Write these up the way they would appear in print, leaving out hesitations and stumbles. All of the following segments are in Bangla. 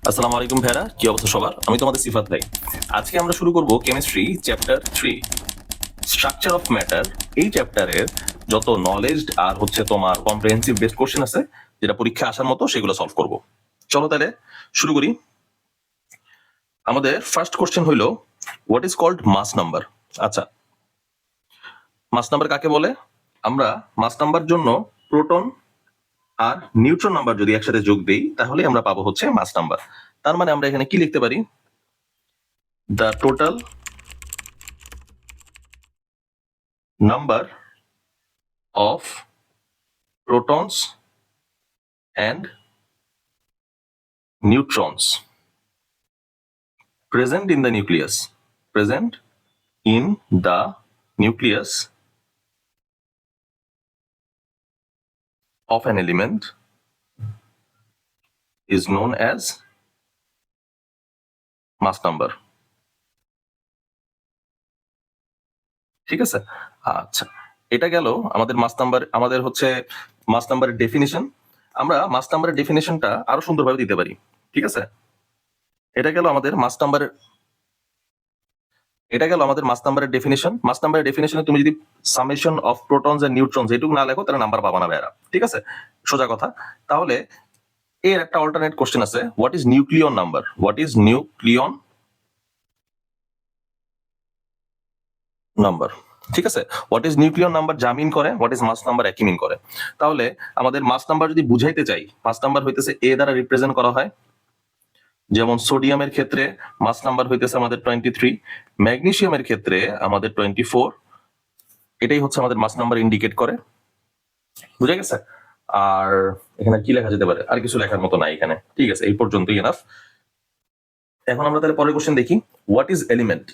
আসসালামু আলাইকুম ভাইরা, কি অবস্থা সবার? আমি তোমাদের সিফাত ভাই। আজকে আমরা শুরু করব chemistry chapter 3 structure of matter. এই চ্যাপ্টারের যত নলেজ আর হচ্ছে তোমার কম্প্রিহেন্সিভ বেসড কোশ্চেন আছে যেটা পরীক্ষা আসার মতো সেগুলো সলভ করব। চলো তাহলে শুরু করি। আমাদের ফার্স্ট কোশ্চেন হইলো what is called mass number. আচ্ছা, মাস নাম্বার কাকে বলে? আমরা মাস নাম্বার জন্য প্রোটন আর নিউট্রন নাম্বার যদি একসাথে যোগ দেই তাহলে আমরা পাবো হচ্ছে মাস নাম্বার। তার মানে আমরা এখানে কি লিখতে পারি? The total number of protons and neutrons present in the nucleus of an element is known as mass number. ঠিক আছে? আচ্ছা, এটা গেল আমাদের মাস নাম্বার। আমাদের হচ্ছে মাস নাম্বারের ডেফিনিশন। আমরা মাস নাম্বারের ডেফিনিশনটা আরো সুন্দরভাবে দিতে পারি। ঠিক আছে, এটা গেল আমাদের মাস নাম্বারের মাস নাম্বারের ডেফিনিশন। মাস নাম্বারের ডেফিনিশনে তুমি যদি সামেশন অফ প্রোটনস এন্ড নিউট্রনস এটুকু না লেখো তাহলে নাম্বার পাবা না ভাইরা। ঠিক আছে, সোজা কথা। তাহলে এর একটা অল্টারনেট কোশ্চেন আছে, what is nucleon number? What is nucleon number? ঠিক আছে, হোয়াট ইজ নিউক্লিয়ন নাম্বার যা মিন করে, হোয়াট ইজ মাস নাম্বার একই মিন করে। তাহলে আমাদের মাস নাম্বার যদি বুঝাইতে চাই, মাস নাম্বার হইতেছে এ দ্বারা রিপ্রেজেন্ট করা হয়। যেমন সোডিয়ামের ক্ষেত্রে মাস নাম্বার হইতেছে আমাদের 23, ম্যাগনেসিয়ামের ক্ষেত্রে আমাদের 24। এটাই হচ্ছে আমাদের মাস নাম্বার ইন্ডিকেট করে। বুঝা গেছে? আর এখানে কি লেখা যেতে পারে? আর কিছু লেখার মতো নাই এখানে। ঠিক আছে, এই পর্যন্তই এনাফ। এখন আমরা তাহলে পরের কোশ্চেন দেখি, what is element?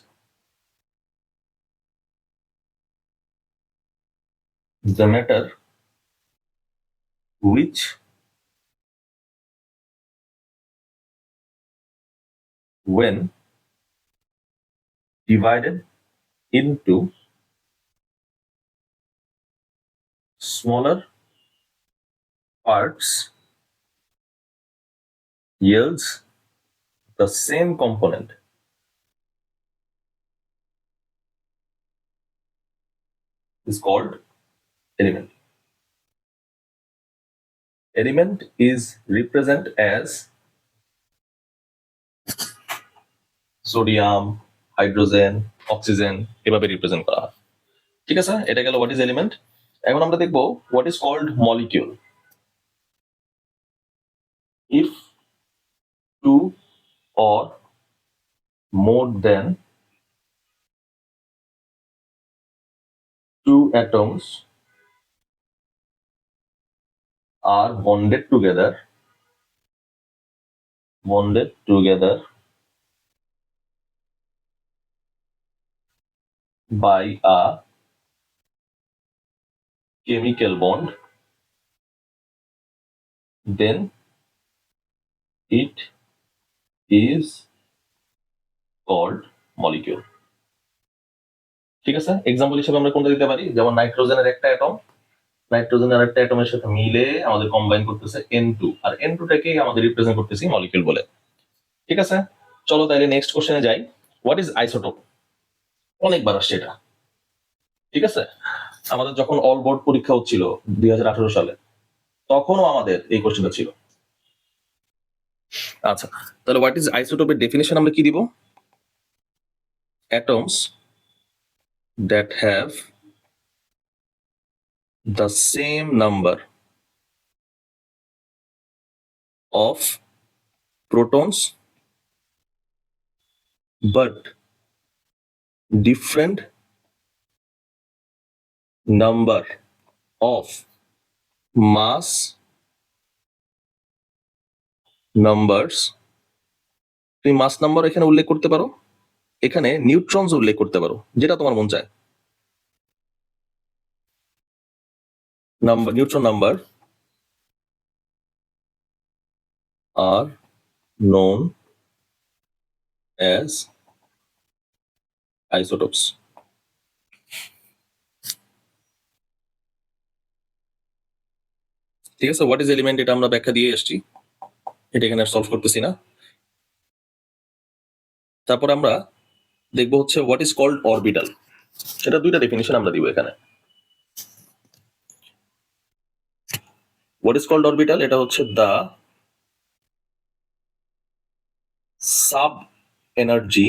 The matter which when divided into smaller parts yields the same component is called element. Element is represent as sodium, hydrogen, oxygen, এভাবে রিপ্রেজেন্ট করা হয়। ঠিক আছে, এটা গেল হোয়াট ইজ এলিমেন্ট। এখন আমরা দেখবো what is called molecule. If two or more than two atoms are bonded together by a chemical bond, then it is called molecule. ঠিক আছে, এক্সাম্পল হিসেবে আমরা কোনটা দিতে পারি? যেমন নাইট্রোজেনের একটা অ্যাটম নাইট্রোজেনের একটা অ্যাটমের সাথে মিলে আমাদের কম্বাইন করতেছে N2, আর N2 টাকে আমাদের রিপ্রেজেন্ট করতেছি মলিকিউল বলে। ঠিক আছে, চলো তাহলে নেক্সট কোশ্চেনে যাই। What is isotope? অনেকবার আসছে এটা। ঠিক আছে, আমাদের যখন অল বোর্ড পরীক্ষা হচ্ছিল 2018 সালে, তখনও আমাদের এই কোশ্চেনটা ছিল। আচ্ছা, তাহলে হোয়াট ইজ আইসোটোপের ডেফিনিশন আমরা কি দিব? atoms that have the same number of protons but different number of mass numbers। তুমি মাস নাম্বার এখানে উল্লেখ করতে পারো, এখানে নিউট্রনস উল্লেখ করতে পারো, যেটা তোমার মন চায়। Neutron number are known as isotopes. ঠিক আছে, হোয়াট ইজ এলিমেন্ট এটা আমরা ব্যাখ্যা দিয়ে এসেছি, এটা এখানে সলভ করতেছি না। তারপর আমরা দেখবো হচ্ছে হোয়াট ইজ কল্ড অরবিটাল। সেটা দুইটা ডেফিনিশন আমরা দিব এখানে। হোয়াট ইজ কল্ড অরবিটাল, এটা হচ্ছে the sub energy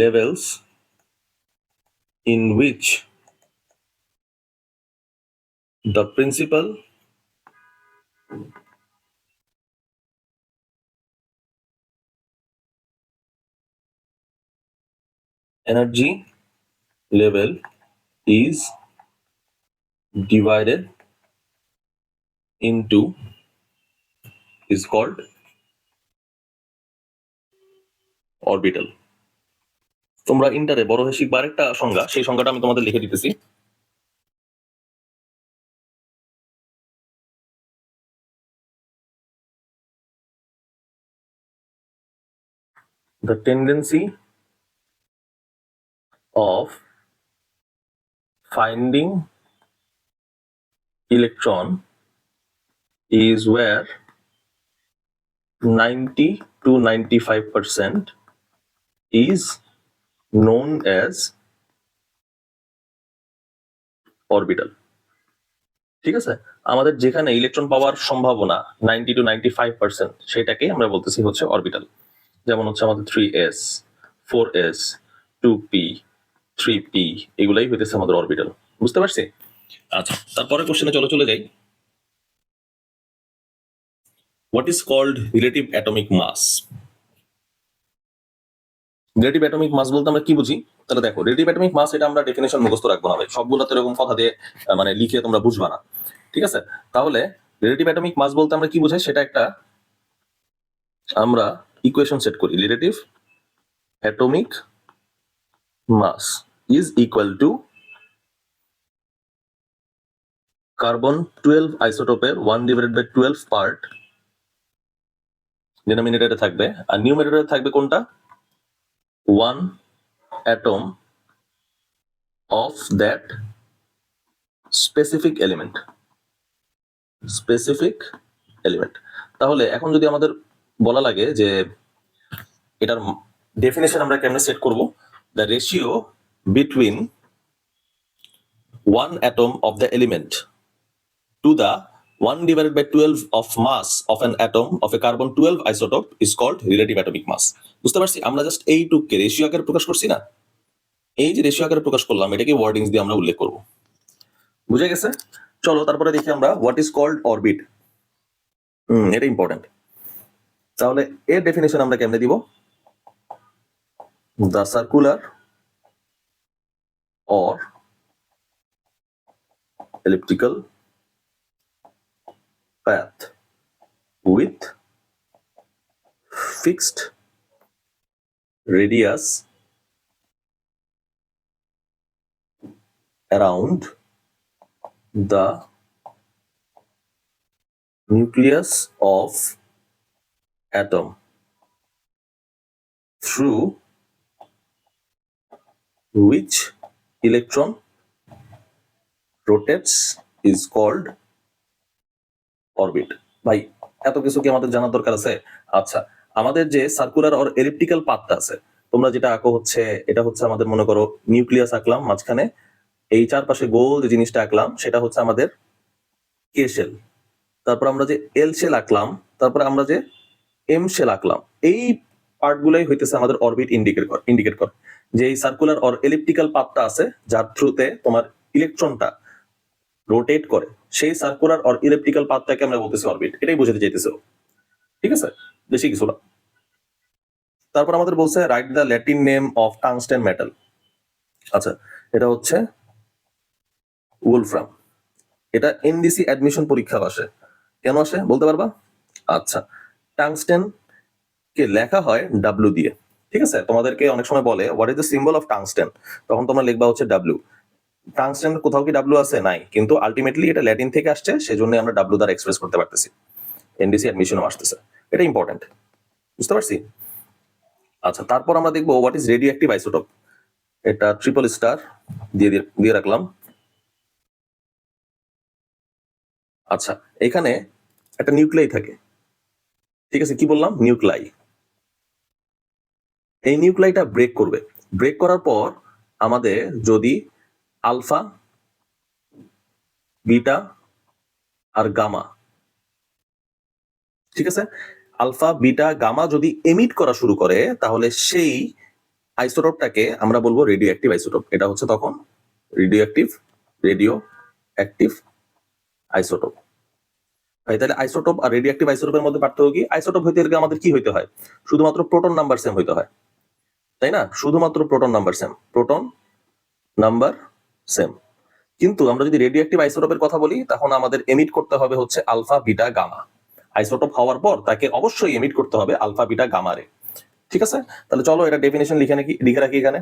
levels in which the principal energy level is divided into is called orbital. তোমরা ইন্টারে বড় হয়ে শিখবা আরেকটা সংজ্ঞা, সেই সংজ্ঞাটা আমি তোমাদের লিখে দিতেছি। The tendency of finding electron is where 90 to 95% is known as orbital. ঠিক আছে, আমাদের যেখানে ইলেকট্রন পাওয়ার সম্ভাবনা 90 to 95%, সেটাকে আমরা বলতেছি হচ্ছে অরবিটাল। যেমন হচ্ছে আমাদের 3s, 4s, 2p, 3p, এগুলাই হইতেছে আমাদের অরবিটাল। বুঝতে পারছি? আচ্ছা, তারপরে কোশ্চেনে চলে যাই। What is called relative atomic mass? Relative atomic mass বলতে আমরা কি বুঝি? তাহলে দেখো, রিলেটিভ অ্যাটমিক মাস এটা আমরা ডেফিনেশন মুখস্থ রাখবো না ভাই, সবগুলো তো এরকম কথা দিয়ে মানে লিখে তোমরা বুঝবা না। ঠিক আছে, তাহলে রিলেটিভ অ্যাটমিক মাস বলতে আমরা কি বুঝাই সেটা একটা আমরা ইকুয়েশন সেট করি। Relative atomic mass is equal to carbon 12 আইসোটোপের 1/12 পার্ট ডিনোমিনেটরে থাকবে, আর নিউমেরেটরে থাকবে কোনটা? 1 atom of that specific element. তাহলে এখন যদি আমাদের বলা লাগে যে এটার ডেফিনেশন আমরা কেমনে সেট করব? The ratio between 1 atom of the element to the 1/12 of mass of an atom of a carbon 12 isotope is called relative atomic mass. বুঝতে পারছি? আমরা জাস্ট এইটুকুকে রেশিও আকারে প্রকাশ করছি না, এই যে রেশিও আকারে প্রকাশ করলাম এটাকে ওয়ার্ডিংস দিয়ে আমরা উল্লেখ করব। বুঝে গেছে? চলো তারপরে দেখি আমরা হোয়াট ইজ কল্ড অরবিট। এটা ইম্পর্টেন্ট। তাহলে এর ডেফিনেশন আমরা কেমনে দিব? The circular or elliptical path with fixed radius around the nucleus of atom through which electron rotates is called orbit. ভাই এত কিছু কি আমাদের জানার দরকার আছে? আচ্ছা, আমাদের যে সার্কুলার অর এলিপ্টিক্যাল পাথটা আছে, তোমরা যেটা আঁকো হচ্ছে এটা হচ্ছে আমাদের মনে করো নিউক্লিয়াস আঁকলাম, মাঝখানে এই চারপাশে গোল যে জিনিসটা আঁকলাম সেটা হচ্ছে আমাদের কে শেল। তারপর আমরা যে এল শেল আঁকলাম, তারপর আমরা যে এম শেল আঁকলাম, এই পার্টগুলোই হইতেছে আমাদের অরবিট ইন্ডিকেট করে যে এই সার্কুলার অর এলিপ্টিক্যাল পাথটা আছে যার থ্রুতে তোমার ইলেকট্রনটা রোটেট করে, সেই সার্কুলার অর ইলেকট্রিক্যাল পাথটাকে আমরা বলতেছি অরবিট। এটাই বোঝাতে চাইতেছে। ঠিক আছে, বেশি কিছু না। তারপর আমাদের বলছে write the Latin name of tungsten metal. আচ্ছা, এটা হচ্ছে উলফ্রাম। এটা এনডিসি অ্যাডমিশন পরীক্ষা আসে। কেন আসে বলতে পারবা? আচ্ছা, টাংস্টেন কে লেখা হয় ডাব্লিউ দিয়ে। ঠিক আছে, তোমাদেরকে অনেক সময় বলে what is the symbol of tungsten, তখন তোমরা লিখবা হচ্ছে ডাব্লিউ। টাংস্টেন কোথাও কি ডাব্লিউ আছে? নাই, কিন্তু আলটিমেটলি এটা ল্যাটিন থেকে আসছে, সেজন্য আমরা ডাব্লিউ দ্বারা এক্সপ্রেস করতে পারতেছি। এনডিসি অ্যাডমিশনও আসতেছে, এটা ইম্পর্টেন্ট। বুঝতে পারছি? আচ্ছা, তারপর আমরা দেখবো what is radio active isotope. এটা ট্রিপল স্টার দিয়ে রাখলাম। আচ্ছা, এখানে একটা নিউক্লিয়াই থাকে, ঠিক আছে, কি বললাম? নিউক্লাই। এই নিউক্লাইটা ব্রেক করবে। ব্রেক করার পর আমাদের যদি আলফা, বিটা আর গামা, ঠিক আছে, আলফা, বিটা, গামা যদি এমিট করা শুরু করে, তাহলে সেই আইসোটোপটাকে আমরা বলবো রেডিও অ্যাক্টিভ আইসোটোপ। এটা হচ্ছে তখন রেডিও অ্যাক্টিভ আইসোটোপ। তাহলে আইসোটোপ আর রেডিও অ্যাক্টিভ আইসোটোপের মধ্যে পার্থক্য কি? আইসোটোপ হইতে গেলে আমাদের কি হইতে হয়? শুধুমাত্র প্রোটন নাম্বার সেম হইতে হয়, তাই না? শুধুমাত্র প্রোটন নাম্বার সেম। কিন্তু আমরা যদি রেডিও অ্যাক্টিভ আইসোটোপের কথা বলি, তখন আমাদের এমিট করতে হবে হচ্ছে আলফা, বিটা, গামা। আইসোটোপ হওয়ার পর তাকে অবশ্যই এমিট করতে হবে আলফা, বিটা, গামা রে। ঠিক আছে, তাহলে চলো এটা ডেফিনেশন লিখে রাখি এখানে।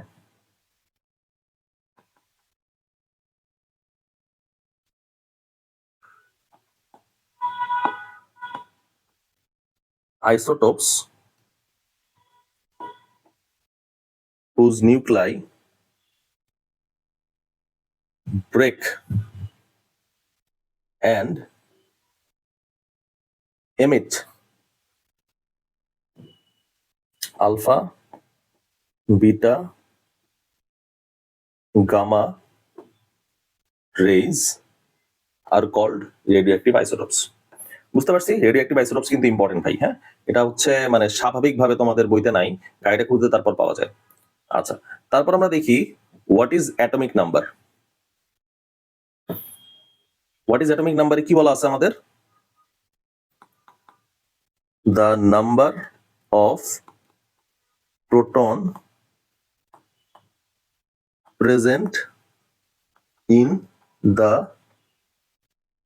Isotopes whose nuclei break and emit alpha, beta, gamma rays are called radioactive isotopes. বুঝতে পারছি, রেডিওঅ্যাক্টিভ আইসোটোপস কিন্তু ইম্পর্টেন্ট ভাই। হ্যাঁ, এটা হচ্ছে মানে স্বাভাবিকভাবে তোমাদের বইতে নাই, গাইডে খুঁজতে তারপর পাওয়া যায়। আচ্ছা, তারপর আমরা দেখি what is atomic number. What is atomic নাম্বারে কি বলা আছে আমাদের? The number of proton present in the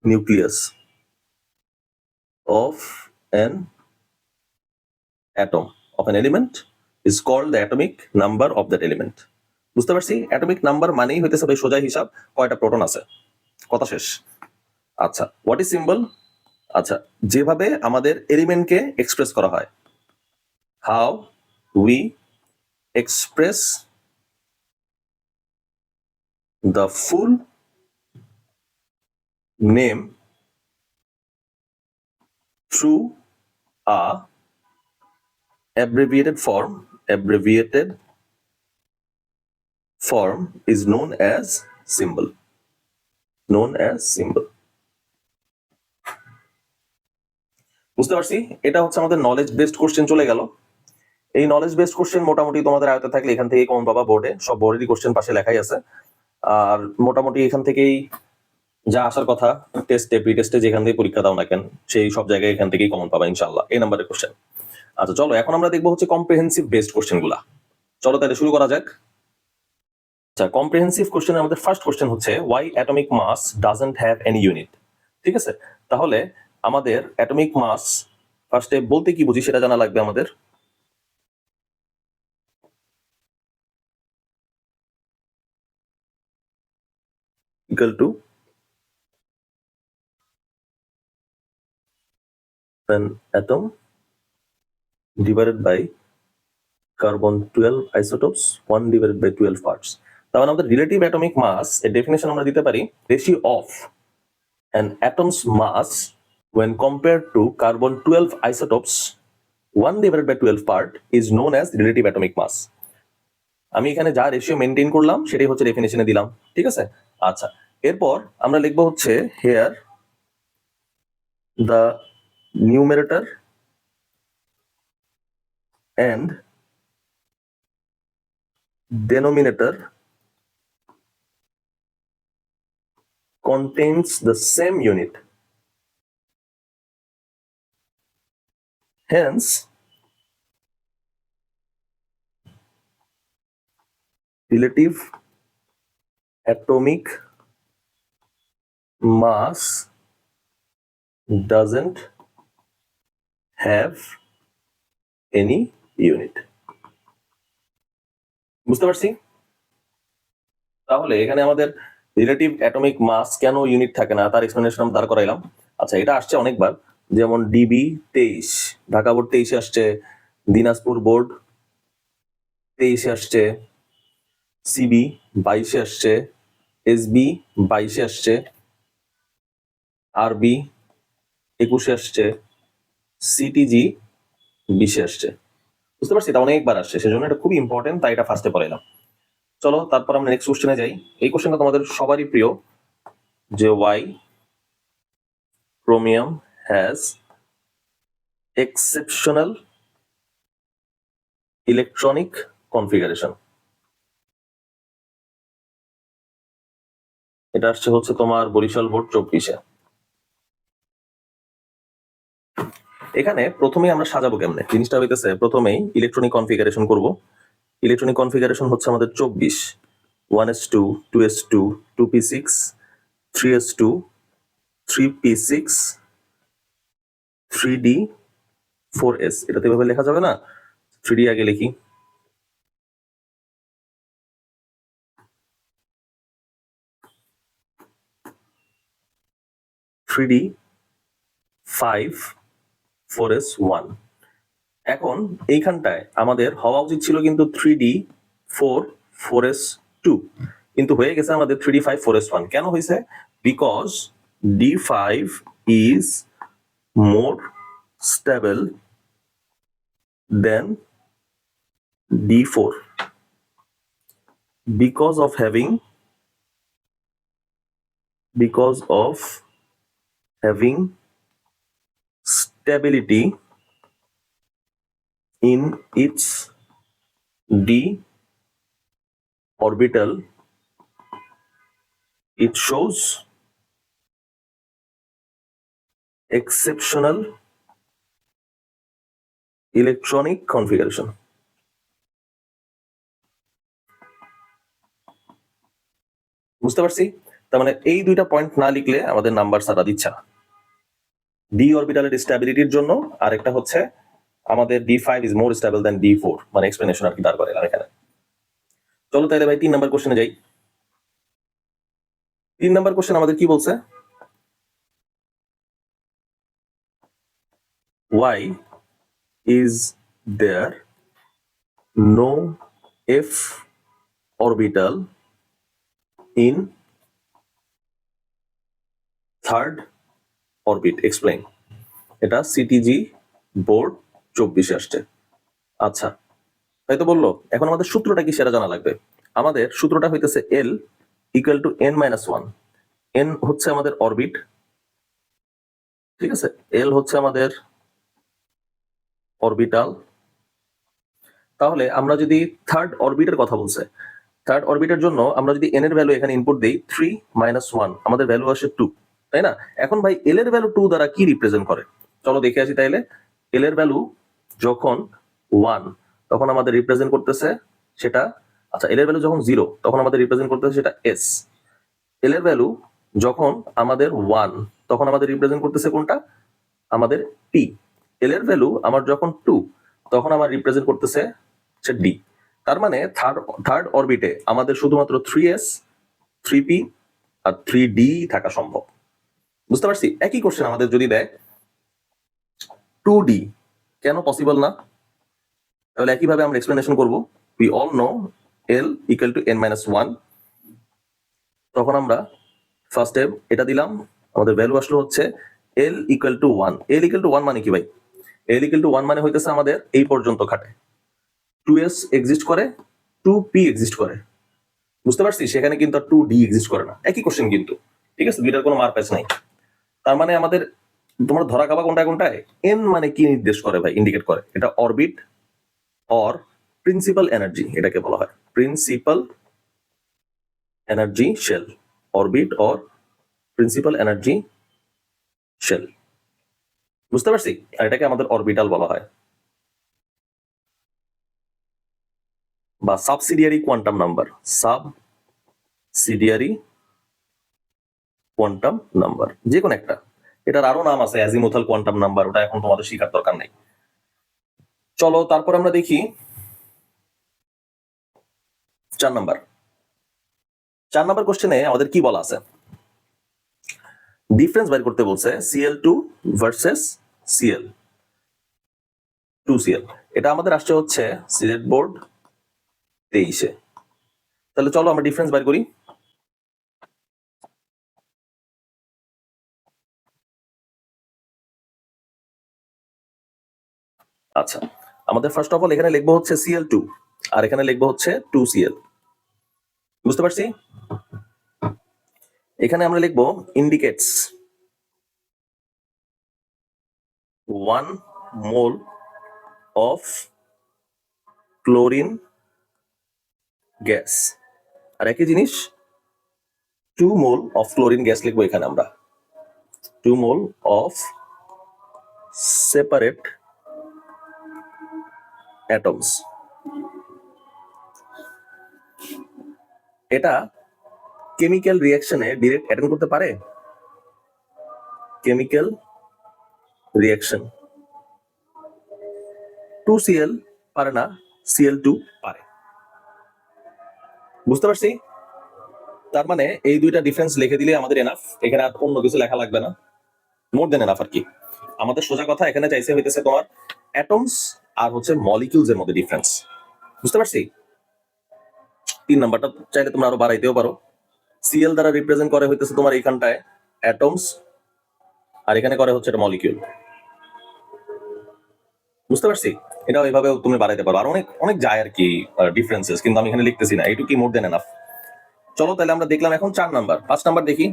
nucleus of an atom of an element is called the atomic number of that element. বুঝতে পারছি, অ্যাটমিক নাম্বার মানেই হইতেছে ভাই সোজা হিসাব কয়টা প্রোটন আছে, কথা শেষ। আচ্ছা, হোয়াট ইজ সিম্বল? আচ্ছা, যেভাবে আমাদের এলিমেন্টকে এক্সপ্রেস করা হয়, how we express the full name through a abbreviated form is known as symbol. বুঝতে পারছি, এটা হচ্ছে আমাদের নলেজ বেসড কোশ্চেন চলে গেল। এই নলেজ বেসড কোশ্চেন মোটামুটি তোমাদের আয়ত্তে থাকলে এখান থেকে কমন পাবা বোর্ডে, সব বোর্ডেরই কোশ্চেন পাশে লেখাই আছে। আর মোটামুটি এখান থেকেই যা আসার কথা টেস্টে, প্রি টেস্টে যেখান থেকে পরীক্ষা দাও না কেন, সেই সব জায়গায় এখান থেকেই কমন পাবা ইনশাআল্লাহ, এই নাম্বারের কোশ্চেন। আচ্ছা চলো, এখন আমরা দেখবো হচ্ছে কম্প্রিহেন্সিভ বেসড কোশ্চেন গুলা। চলো তাহলে শুরু করা যাক। আচ্ছা, কম্প্রিহেন্সিভ কোশ্চেনের আমাদের ফার্স্ট কোশ্চেন হচ্ছে why atomic mass doesn't have any unit. ঠিক আছে, তাহলে আমাদের অ্যাটমিক মাস ফার্স্টে বলতে কি বুঝি সেটা জানা লাগবে আমাদের। Equal to an atom divided by carbon 12 isotopes 1 divided by 12 parts. তার মানে আমাদের রিলেটিভ অ্যাটমিক মাস এর ডেফিনেশন আমরা দিতে পারি ratio of an atom's mass when compared to carbon 12 isotopes 1 divided by 12 part is known as relative atomic mass. আমি এখানে যা রেশিও মেনটেন করলাম সেটাই হচ্ছে ডেফিনেশনে দিলাম। ঠিক আছে, আচ্ছা এরপর আমরা লিখবো হচ্ছে here the numerator and denominator contains the same unit. Hence, relative atomic mass doesn't have any unit. বুঝতে পারছি, তাহলে এখানে আমাদের রিলেটিভ অ্যাটমিক মাস কেন ইউনিট থাকে না তার এক্সপ্লেনেশন আমরা দাঁড় করাইলাম। আচ্ছা, এটা আসছে অনেকবার, যেমন ডিবি 23, ঢাকা বোর্ড 23-এ আসছে, দিনাজপুর বোর্ড 23-এ আসছে, সিবি 22-এ আসছে, এসবি 22-এ আসছে, আরবি 21-এ আসছে, সিটিজি 20-এ আসছে, বুঝতে পারছি, এটা অনেকবার আসছে, সেজন্য এটা খুবই ইম্পর্টেন্ট, তাই এটা ফার্স্টে পড়ে এলাম। চলো তারপর আমরা নেক্সট কোশ্চেনে যাই। এই কোশ্চেনটা তোমাদের সবারই প্রিয়, যে why chromium has exceptional electronic configuration. এটা আসছে হচ্ছে তোমার বরিশাল বোর্ড 24-এ। এখানে প্রথমেই আমরা সাজাবো কেমনে, জিনিসটা হইতেছে প্রথমেই ইলেকট্রনিক কনফিগারেশন করব। ইলেকট্রনিক কনফিগারেশন হচ্ছে আমাদের 24, 1s2, 2s2, 2p6, 3s2, 3p6, 3d, 4s। এটাতে এভাবে লেখা যাবে না, 3d আগে লিখি। Three D 5, 4s 1। এখন এইখানটায় আমাদের হওয়া উচিত ছিল কিন্তু 3d 4, 4s 2, কিন্তু হয়ে গেছে আমাদের 3d 5, 4s 1। কেন হয়েছে? Because d5 is more stable than d4 because of having stability in its d orbital. It shows exceptional electronic configuration. বুঝতে পারছি? তার মানে এই দুইটা পয়েন্ট না লিখলে আমাদের নাম্বার সারা দিচ্ছে না। ডি অরবিটালের স্ট্যাবিলিটির জন্য, আর একটা হচ্ছে আমাদের d5 is more stable than d4, মানে এক্সপ্লেনেশন আর কি দাঁড় করে এখানে। চলো তাহলে ভাই 3 নাম্বার কোশ্চেনে যাই। 3 নাম্বার কোশ্চেন আমাদের কি বলছে? Why is there no f orbital in third orbit? Explain. এটা সিটিজি বোর্ড 24-এ আসছে। আচ্ছা, তাই তো বললো। এখন আমাদের সূত্রটা কি সেটা জানা লাগবে। আমাদের সূত্রটা হইতেছে L equal to n-1। n হচ্ছে আমাদের অরবিট, ঠিক আছে, L হচ্ছে আমাদের অরবিটাল। তাহলে আমরা যদি থার্ড অরবিটের কথা বলছে, থার্ড অরবিটের জন্য আমরা যদি n এর ভ্যালু এখানে ইনপুট দেই 3 - 1, আমাদের ভ্যালু আসে 2, তাই না? এখন ভাই L এর ভ্যালু 2 দ্বারা কি রিপ্রেজেন্ট করে? চলো দেখে আসি তাইলে। L এর ভ্যালু যখন 1, তখন আমাদের রিপ্রেজেন্ট করতেছে সেটা, আচ্ছা, L এর ভ্যালু যখন 0, তখন আমাদের রিপ্রেজেন্ট করতেছে সেটা s। L এর ভ্যালু যখন আমাদের 1, তখন আমাদের রিপ্রেজেন্ট করতেছে কোনটা? আমাদের p। L এর ভ্যালু আমার যখন 2, তখন আমার রিপ্রেজেন্ট করতেছে হচ্ছে d। তার মানে থার্ড অরবিটে আমাদের শুধুমাত্র 3s, 3p আর 3d থাকা সম্ভব। বুঝতে পারছি? একই কোশ্চেন আমাদের যদি দেয় 2d, কেন পসিবল না? তাহলে একইভাবে আমরা এক্সপ্লেনেশন করব। We all know L equal to n-1। তখন আমরা ফার্স্টে এটা দিলাম, আমাদের ভ্যালু আসলো হচ্ছে L equal two 1। L equal two 1 মানে কি ভাই? L ইকুয়াল টু 1 মানে হইতেছে আমাদের এই পর্যন্ত খাটে, 2s এক্সিস্ট করে, 2p এক্সিস্ট করে। বুঝতে পারছি? সেখানে কিন্তু আর 2d এক্সিস্ট করে না। একই কোশ্চেন কিন্তু, ঠিক আছে, দুইটার কোনো মার প্যাচ নাই। তার মানে আমাদের, তোমরা ধরা খাবা কোনটায় কোনটায়। n মানে কি নির্দেশ করে ভাই, ইন্ডিকেট করে? এটা অরবিট অর প্রিন্সিপাল এনার্জি, এটাকে বলা হয় principal energy shell. Orbit or principal energy shell. বুঝতে পারছি? আর এটাকে আমাদের অরবিটাল বলা হয়, বা subsidiary quantum number. Subsidiary quantum number, যে কোনো একটা। এটার আরো নাম আছে, অ্যাজিমুথাল কোয়ান্টাম নাম্বার, ওটা এখন তোমাদের শেখার দরকার নেই। চলো তারপর আমরা দেখি 4 নাম্বার। 4 নাম্বার কোশ্চেনে আমাদের কি বলা আছে? ডিফারেন্স বের করতে বলছে Cl2 ভার্সেস Cl, 2Cl। এটা আমাদের আসছে হচ্ছে সিলেট বোর্ড 23-এ। তাহলে চলো আমরা ডিফারেন্স বের করি। আচ্ছা, আমাদের ফার্স্ট অফ অল এখানে লিখবো হচ্ছে Cl2 আর এখানে লিখবো হচ্ছে 2Cl। বুঝতে পারছি? এখানে আমরা লিখবো indicates 1 mole of chlorine gas, আর একই জিনিস 2 মোল অফ ক্লোরিন গ্যাস লিখবো এখানে আমরা 2 মোল অফ সেপারেট অ্যাটমস। এটা কেমিক্যাল রিঅ্যাকশনে ডিরেক্ট অ্যাটেন্ড করতে পারে? কেমিক্যাল রিঅ্যাকশন 2Cl পারে না, Cl2 পারে। বুঝতে পারছি? তার মানে এই দুইটা ডিফারেন্স লিখে দিলে আমাদের এনাফ, এখানে আর অন্য কিছু লেখা লাগবে না, মোর দেন এনাফ আর কি। আমাদের সোজা কথা এখানে চাইছে হইতেছে তোমার অ্যাটমস আর হচ্ছে মলিকিউলস এর মধ্যে ডিফারেন্স। বুঝতে পারছি? 3 নাম্বারটা চাইলে তোমরা আরো বাড়াইতেও পারো। Cl দ্বারা রিপ্রেজেন্ট করে হইতেছে তোমার এইখানটায় অ্যাটমস আর এখানে করে হচ্ছে এটা মলিকিউল। বুঝতে পারছি? এটাও এইভাবেও তুমি বাড়াইতে পারো, আর অনেক অনেক যায় আর কি ডিফারেন্সেস, কিন্তু আমি এখানে লিখতেছি না, এইটুকুই মোর দেন এনাফ। চলো তাহলে আমরা দেখলাম এখন 4 নাম্বার। 5 নাম্বার দেখি।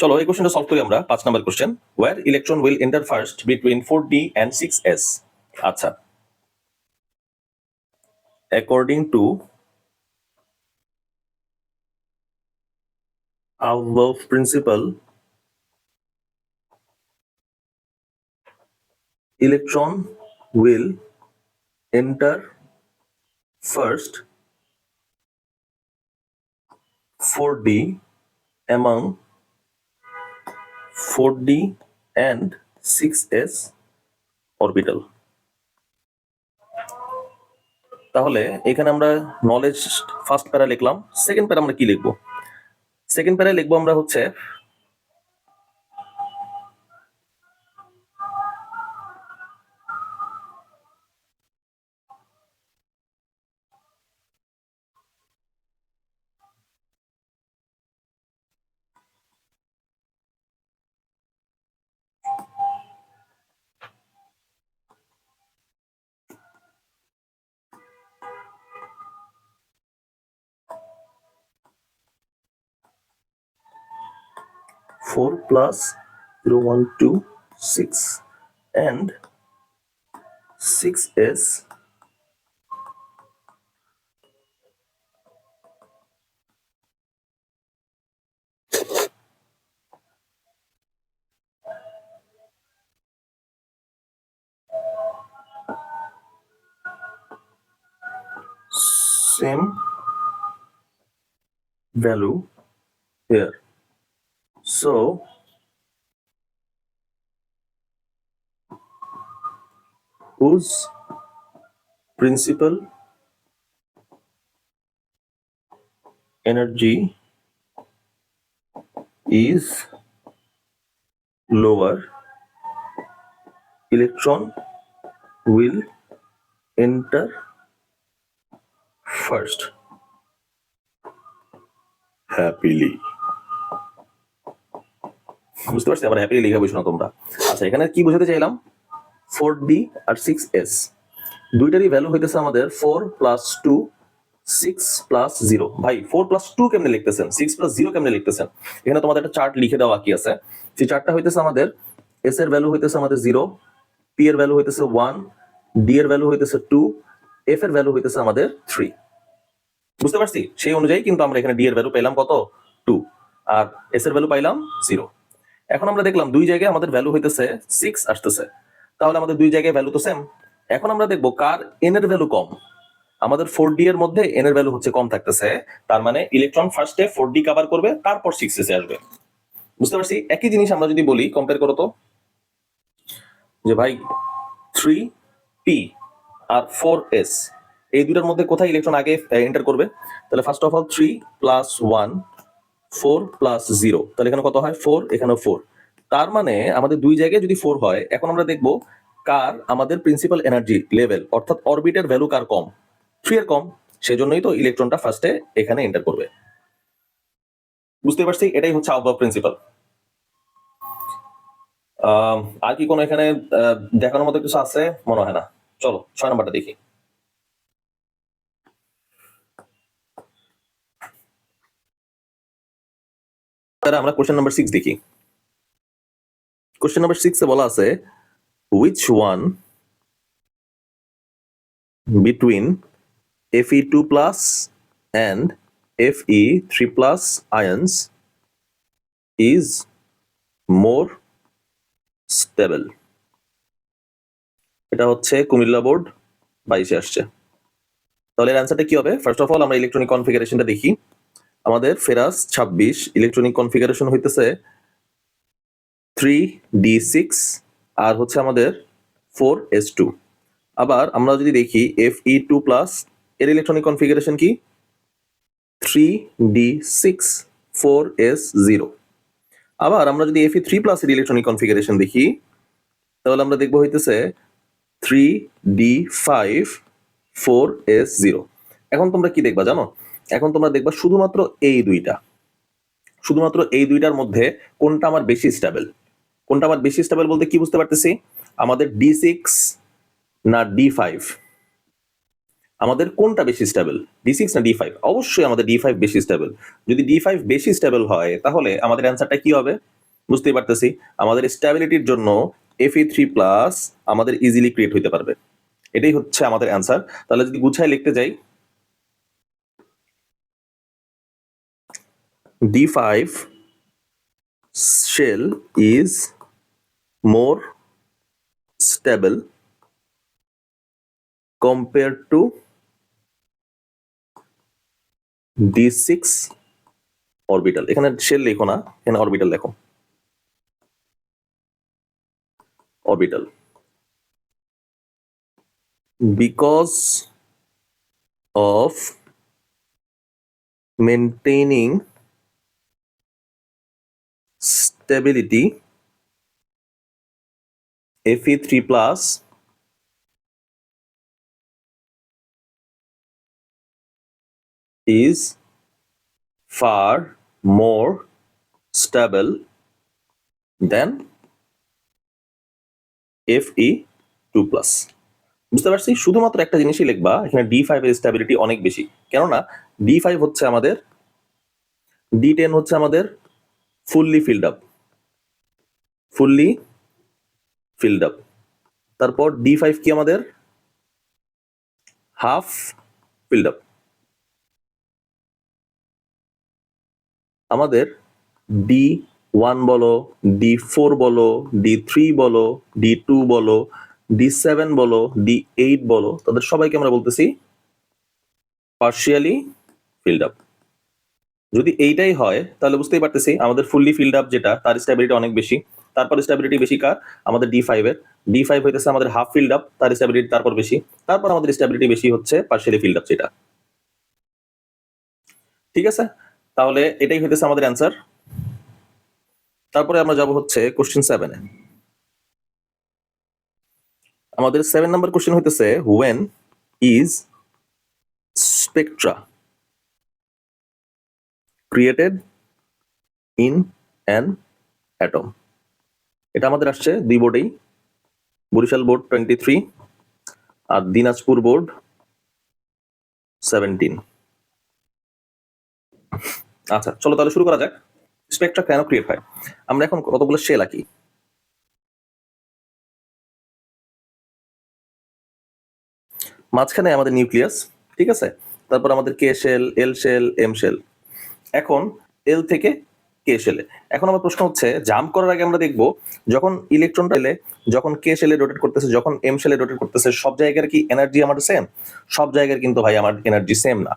চলো এই কোশ্চেনটা সলভ করি আমরা। 5 number question, where electron will enter first between 4d and 6s। আচ্ছা, according to above principle, electron will enter first 4d among 4d and 6s orbital। তাহলে এখানে আমরা নলেজ ফার্স্ট প্যারা লিখলাম, সেকেন্ড প্যারা আমরা কি লিখবো? সেকেন্ড প্যারা লিখবো আমরা হচ্ছে four plus 0 1 2 6 and 6s same value here. So whose principal energy is lower, electron will enter first happily। বুঝতে পারছি? আবার হ্যাপিলি লিখে বসো না তোমরা। আচ্ছা, এখানে কি বোঝাতে চাইলাম? 4d আর 6s দুইটারই ভ্যালু হইতেছে আমাদের 4 প্লাস 2 6 প্লাস 0। ভাই 4 প্লাস 2 কেমনে লিখতেছেন, 6 প্লাস 0 কেমনে লিখতেছেন? এখানে তোমাদের একটা চার্ট লিখে দেওয়া কি আছে, সেই চার্টটা হইতেছে আমাদের s এর ভ্যালু হইতেছে আমাদের 0, p এর ভ্যালু হইতেছে 1, d এর ভ্যালু হইতেছে 2, f এর ভ্যালু হইতেছে আমাদের 3। বুঝতে পারছি? সেই অনুযায়ী কিন্তু আমরা এখানে d এর ভ্যালু পেলাম কত? 2, আর s এর ভ্যালু পাইলাম 0। এখন আমরা দেখলাম দুই জায়গায় আমাদের ভ্যালু হইতেছে 6 আসতেছে, তাহলে আমাদের দুই জায়গায় ভ্যালু তো সেম। এখন আমরা দেখবো কার n এর ভ্যালু কম। আমাদের 4d এর মধ্যে n এর ভ্যালু হচ্ছে কম থাকতেছে, তার মানে ইলেকট্রন ফার্স্টে 4d কভার করবে, তারপর 6s এ আসবে। বুঝতে পারছি? একই জিনিস আমরা যদি বলি, কম্পেয়ার করো তো, যে ভাই 3p আর 4s এই দুটার মধ্যে কোথায় ইলেকট্রন আগে এন্টার করবে? তাহলে first of all 3 plus 1 4 plus 0, তাহলে এখানে কত হয়? 4, এখানেও 4। তার মানে আমাদের দুই জায়গায় যদি 4 হয়, এখন আমরা দেখব কার আমাদের প্রিন্সিপাল এনার্জি লেভেল অর্থাৎ অরবিটের ভ্যালু কার কম? 3 এর কম, সেজন্যই তো ইলেকট্রনটা ফার্স্টে এখানে এন্টার করবে। বুঝতে পারছি? এটাই হচ্ছে আউটবার্ড প্রিন্সিপাল। আর কি কোনো এখানে দেখানোর মতো কিছু আছে? মনে হয় না। চলো 6 নাম্বারটা দেখি। আমরা কোশ্চেন নাম্বার 6 দেখি। কোশ্চেন নাম্বার 6 এ বলা আছে which one between Fe2 plus and Fe3 plus ions is more stable? এটা হচ্ছে কুমিল্লা বোর্ড 22 আসছে। তাহলে এর অ্যান্সারটা কি হবে? ফার্স্ট অফ অল আমরা ইলেকট্রনিক কনফিগারেশনটা দেখি। আমাদের ফেরাস 26 ইলেকট্রনিক কনফিগারেশন হইতেছে 3d6 আর হচ্ছে আমাদের 4s2। আবার আমরা যদি দেখি Fe2 প্লাস এর ইলেকট্রনিক কনফিগারেশন কি? 3d6 4s0। আবার আমরা যদি Fe3 প্লাস এর ইলেকট্রনিক কনফিগারেশন দেখি তাহলে আমরা দেখবো হইতেছে 3d5 4s0। এখন তোমরা কি দেখবা জানো? এখন তোমরা দেখবা শুধুমাত্র এই দুইটার মধ্যে কোনটা আমার বেশি স্টেবল। কোনটা আমার বেশি স্টেবল বলতে কি বুঝতে পারতেছি? আমাদের d6 না d5? আমাদের কোনটা বেশি স্টেবল, d6 না d5? অবশ্যই আমাদের d5 বেশি স্টেবল। যদি d5 বেশি স্টেবল হয় তাহলে আমাদের অ্যান্সারটা কি হবে? বুঝতেই পারতেছি আমাদের স্টেবিলিটির জন্য Fe3 প্লাস আমাদের ইজিলি ক্রিয়েট হইতে পারবে। এটাই হচ্ছে আমাদের অ্যান্সার। তাহলে যদি গুছায় লিখতে যাই, d5 shell is more stable compared to d6 orbital। এখানে শেল লেখো না, এখানে অরবিটাল লেখো, orbital, because of maintaining stability Fe3 plus is far more stable than Fe2 plus। বুঝতে পারছি? শুধুমাত্র একটা জিনিসই লিখবা, এখানে d5 এর স্টেবিলিটি অনেক বেশি। কেননা d5 হচ্ছে আমাদের, d10 হচ্ছে আমাদের ফুললি ফিল্ড আপ, তারপর d5 কি আমাদের হাফ ফিল্ড আপ। আমাদের d1 বলো, d4 বলো, d3 বলো, d2 বলো, d7 বলো, d8 বলো, তাদের সবাইকে আমরা বলতেছি পার্শিয়ালি ফিল্ড আপ। যদি এইটাই হয় তাহলে বুঝতেই পারতেছি আমাদের ফুললি ফিল্ড আপ যেটা তার স্টেবিলিটি অনেক বেশি। তারপর স্টেবিলিটি বেশি কার? আমাদের d5 এর। d5 হইতেছে আমাদের হাফ ফিল্ড আপ, তার স্টেবিলিটি তারপর বেশি। তারপর আমাদের স্টেবিলিটি বেশি হচ্ছে পার্শিয়ালি ফিল্ড আপ যেটা। ঠিক আছে, তাহলে এটাই হইতেছে আমাদের অ্যান্সার। তারপরে আমরা যাব হচ্ছে কোশ্চেন 7 এ। আমাদের 7 নাম্বার কোশ্চেন হইতেছে when is spectra created in an atom? এটা আমাদের আসছে দুই বোর্ডেই, বরিশাল বোর্ড 23 আর দিনাজপুর বোর্ড 17। আচ্ছা চলো তাহলে শুরু করা যাক। স্পেকট্রা কেন ক্রিয়েট হয়? আমরা এখন কতগুলো শেল আঁকি। মাঝখানে আমাদের নিউক্লিয়াস, ঠিক আছে, তারপর আমাদের কে শেল, এল শেল, এম শেল। এখন এল থেকে কে শেলে। এখন আমার প্রশ্ন হচ্ছে জাম্প করার আগে আমরা দেখব যখন ইলেকট্রনটা এলে, যখন কে শেলে রোটেট করতেছে, যখন এম শেলে রোটেট করতেছে, সব জায়গার কি এনার্জি আমাদের সেম? সব জায়গার কিন্তু ভাই আমার এনার্জি সেম না।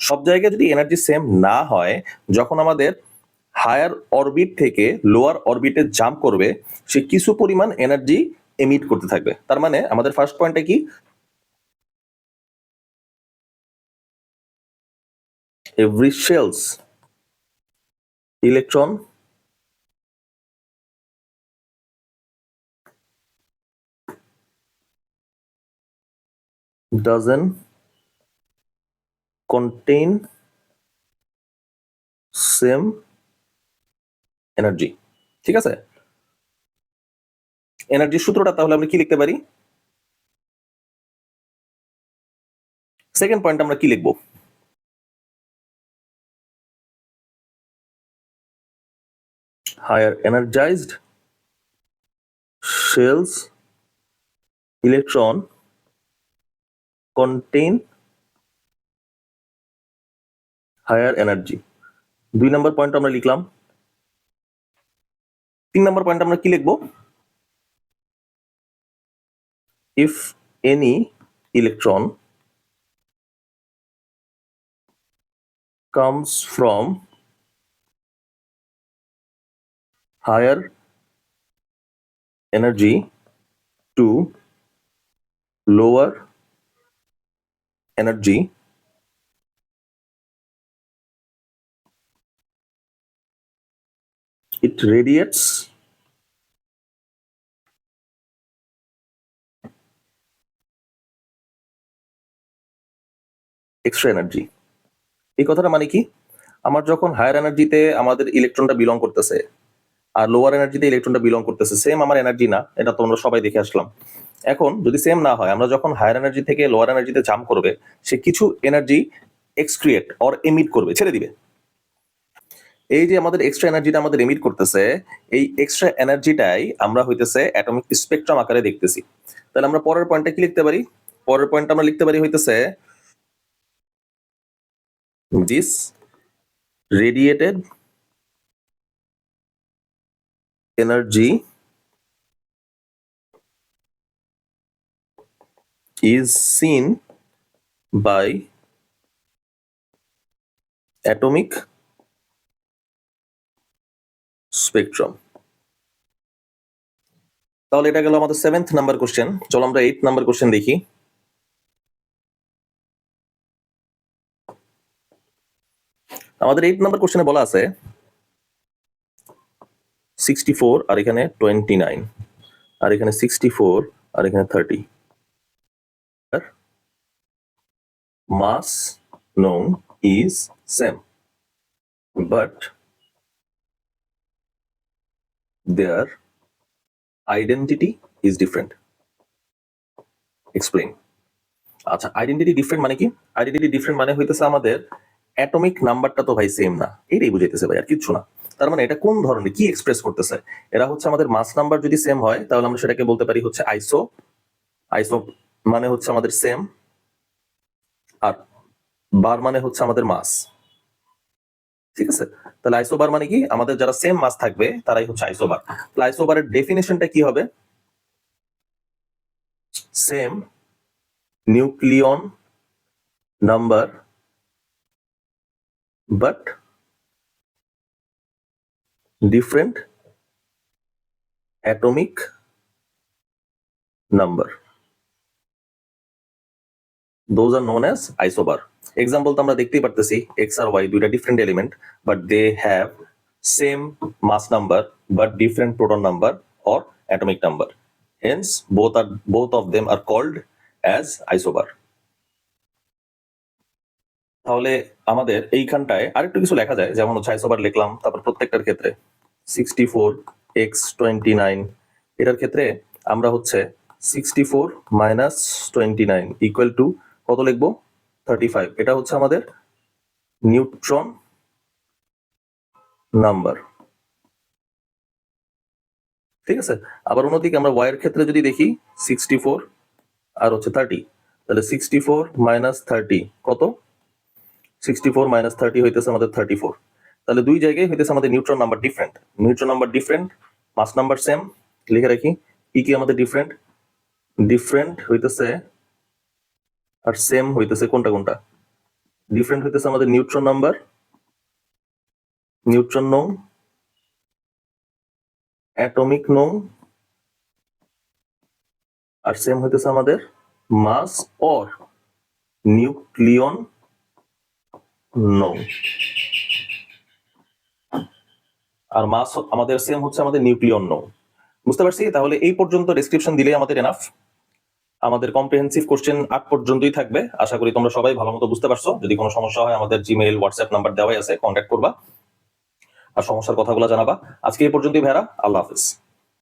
সব জায়গায় যদি এনার্জি সেম না হয়, যখন আমাদের হায়ার অরবিট থেকে লোয়ার অরবিটে জাম্প করবে, সে কিছু পরিমাণ এনার্জি এমিট করতে থাকবে। তার মানে আমাদের ফার্স্ট পয়েন্টটা কি? every shell's electron doesn't contain same energy। ঠিক আছে, এনার্জির সূত্রটা তাহলে আমরা কি লিখতে পারি? সেকেন্ড পয়েন্ট আমরা কি লিখবো? Higher energized shells electron contain higher energy. 2 নম্বর পয়েন্ট আমরা লিখলাম। 3 নম্বর পয়েন্ট আমরা কি লিখবো? If any electron comes from higher energy to lower energy, it radiates extra energy. এই কথাটা মানে কি? আমার যখন হায়ার এনার্জিতে আমাদের ইলেকট্রনটা বিলং করতেছে আর লোয়ার এনার্জিতে ইলেকট্রনটা বিলং করতেছে, সেম আমার এনার্জি না, এটা তো আমরা সবাই দেখে আসলাম। এখন যদি সেম না হয়, আমরা যখন হায়ার এনার্জি থেকে লোয়ার এনার্জিতে জাম্প করবে, সে কিছু এনার্জি এক্সক্রিয়েট অর এমিট করবে, ছেড়ে দিবে। এই যে আমাদের এক্সট্রা এনার্জিটা আমাদের এমিট করতেছে, এই এক্সট্রা এনার্জিটাই আমরা হইতেছে অ্যাটমিক স্পেকট্রাম আকারে দেখতেছি। তাহলে আমরা পরের পয়েন্টটা কি লিখতে পারি? পরের পয়েন্টটা আমরা লিখতে পারি হইতেছে this radiated energy is seen by atomic spectrum. তাহলে এটা গেল আমাদের 7th নাম্বার কোশ্চেন। চলো আমরা 8th নাম্বার কোশ্চেন দেখি। আমাদের 8th নাম্বার কোশ্চেনে বলা আছে 64 আর এখানে 29 আর এখানে 64 আর এখানে 30 mass known is same but their identity is different. Explain. আচ্ছা, আইডেন্টিটি ডিফারেন্ট মানে কি? আইডেন্টিটি ডিফারেন্ট মানে হইতেছে আমাদের অ্যাটমিক নাম্বারটা তো ভাই সেম না, এটাই বুঝাইতেছে ভাই, আর কিছু না। তার মানে এটা কোন ধরনের, কি এক্সপ্রেস করতেছে? এরা হচ্ছে আমাদের মাস নাম্বার যদি সেম হয় তাহলে আমরা সেটাকে বলতে পারি হচ্ছে আইসো। আইসো মানে হচ্ছে আমাদের সেম, আর বার মানে হচ্ছে আমাদের মাস। ঠিক আছে, তাহলে আইসোবার মানে কি? আমাদের যারা সেম মাস থাকবে তারাই হচ্ছে আইসোবার। তাহলে আইসোবারের ডেফিনেশনটা কি হবে? Same nucleon number but different atomic number. Those are known as isobar. Example তো আমরা দেখতেই পারতেছি, x আর y দুইটা different element, but they have same mass number but different proton number or atomic number. Hence both of them are called as isobar. তাহলে আমাদের এইখানটায় আরেকটু কিছু লেখা যায়, যেমন হচ্ছে আইসোবার লিখলাম, তারপর প্রত্যেকটার ক্ষেত্রে 64 x 29 এটার ক্ষেত্রে আমরা হচ্ছে 64 মাইনাস 29 ইকুয়াল টু কত লিখবো? 35। এটা হচ্ছে আমাদের নিউট্রন নাম্বার। ঠিক আছে, আবার অন্যদিকে আমরা y এর ক্ষেত্রে যদি দেখি 64 আর হচ্ছে 30, তাহলে 64 মাইনাস 30 কত? 64 মাইনাস 30 হইতেছে আমাদের 34। তাহলে দুই জায়গায় হইতেছে আমাদের neutron number different. Neutron number different, mass number same. লিখে রাখি কি কি আমাদের ডিফারেন্ট। ডিফারেন্ট হইতেছে আর সেম হইতেছে কোনটা কোনটা? ডিফারেন্ট হইতেছে আমাদের নিউট্রন নাম্বার, নিউট্রন নং, অ্যাটমিক নং, আর সেম হইতেছে আমাদের মাস অর নিউক্লিয়ন নং। আর মাস আমাদের সেম হচ্ছে আমাদের নিউক্লিয়ন নং। বুঝতে পারছি? তাহলে এই পর্যন্ত ডেসক্রিপশন দিলে আমাদের এনাফ। আমাদের কম্প্রিহেন্সিভ কোশ্চেন 8 পর্যন্তই থাকবে। আশা করি তোমরা সবাই ভালো মতো বুঝতে পারছো। যদি কোনো সমস্যা হয় আমাদের জিমেইল, হোয়াটসঅ্যাপ নাম্বার দেওয়াই আছে, কন্ট্যাক্ট করবা আর সমস্যার কথাগুলো জানাবা। আজকে এই পর্যন্তই ভাইরা, আল্লাহ হাফেজ।